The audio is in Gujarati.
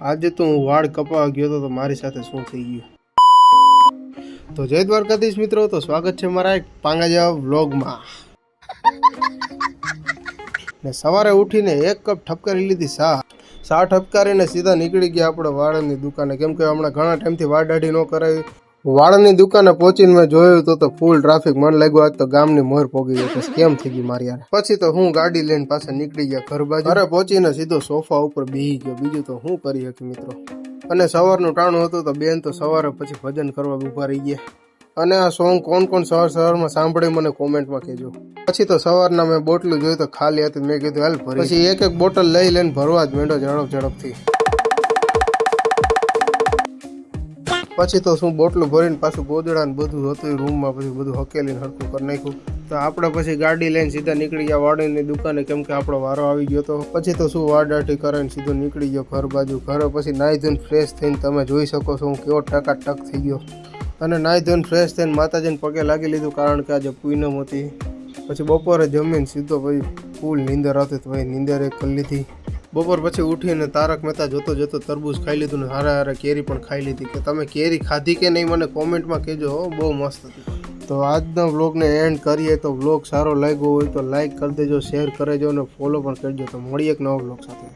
આજે તો હું વાળ કપાવા ગયો હતો તો મારી સાથે શું થઈ ગયું. તો જય દ્વારકાધીશ મિત્રો, તો સ્વાગત છે મારા એક પાંગાજા વ્લોગમાં. ને સવારે ઉઠીને એક કપ ઠપકારી લીધી ચા ઠપકારીને સીધા નીકળી ગયા આપણે વાળની દુકાને, કેમ કે હમણાં ઘણા ટાઈમથી વાળ દાઢી ન કરાવી. વાળની દુકાને પહોંચીને મેં જોયું તો ફૂલ ટ્રાફિક. મને લાગ્યું આજ તો ગામની મોર પોગી ગઈ, કેમ થઈ ગઈ મારી યાર. પછી તો હું ગાડી લઈને પાછા નીકળી ગયા ઘર બાજુ. ઘરે પહોંચીને સીધો સોફા ઉપર બેસી ગયો. બીજું તો હું કરી શકી મિત્રો. અને સવારનું ટાણું હતું તો બેન તો સવારે પછી ભજન કરવા ઉભા રહી ગયા. અને આ સોંગ કોણ કોણ સવારમાં સાંભળે મને કોમેન્ટમાં કહેજો. પછી તો સવારના મેં બોટલું જોયું તો ખાલી હતી. મેં કીધું હાલ ભરી. પછી એક એક બોટલ લઈને ભરવા જ માંડ્યો ઝડપથી. પછી તો શું બોટલું ભરીને પાછું ગોદડા ને બધું હતું રૂમમાં, પછી બધું હકેલીને હરખું કરી નાખ્યું. તો આપણે પછી ગાડી લઈને સીધા નીકળી ગયા વાળીની દુકાને, કેમ કે આપણો વારો આવી ગયો હતો. પછી તો શું વાડાટી કરીને સીધો નીકળી ગયો ઘર બાજુ. ઘરે પછી નાહી ધોઈને ફ્રેશ થઈને તમે જોઈ શકો છો હું કેવો ટકાટક થઈ ગયો. અને નાહી ધોઈને ફ્રેશ થઈને માતાજીને પગે લાગી લીધું, કારણ કે આજે પૂનમ હતી. પછી બપોરે જમીને સીધો પછી ફૂલ નીંદર હતી તો ભાઈ નીંદર એક કરી લીધી. બપોર પછી ઉઠીને તારક મહેતા જોતો તરબૂચ ખાઈ લીધું ને હારે કેરી પણ ખાઈ લીધી. કે તમે કેરી ખાધી કે નહીં મને કોમેન્ટમાં કહેજો, બહુ મસ્ત હતી. તો આજના વ્લોગને એન્ડ કરીએ. તો વ્લોગ સારો લાગ્યો હોય તો લાઈક કરી દેજો, શેર કરી દેજો અને ફોલો પણ કરજો. તો મળીએ એક નવા વ્લોગ સાથે.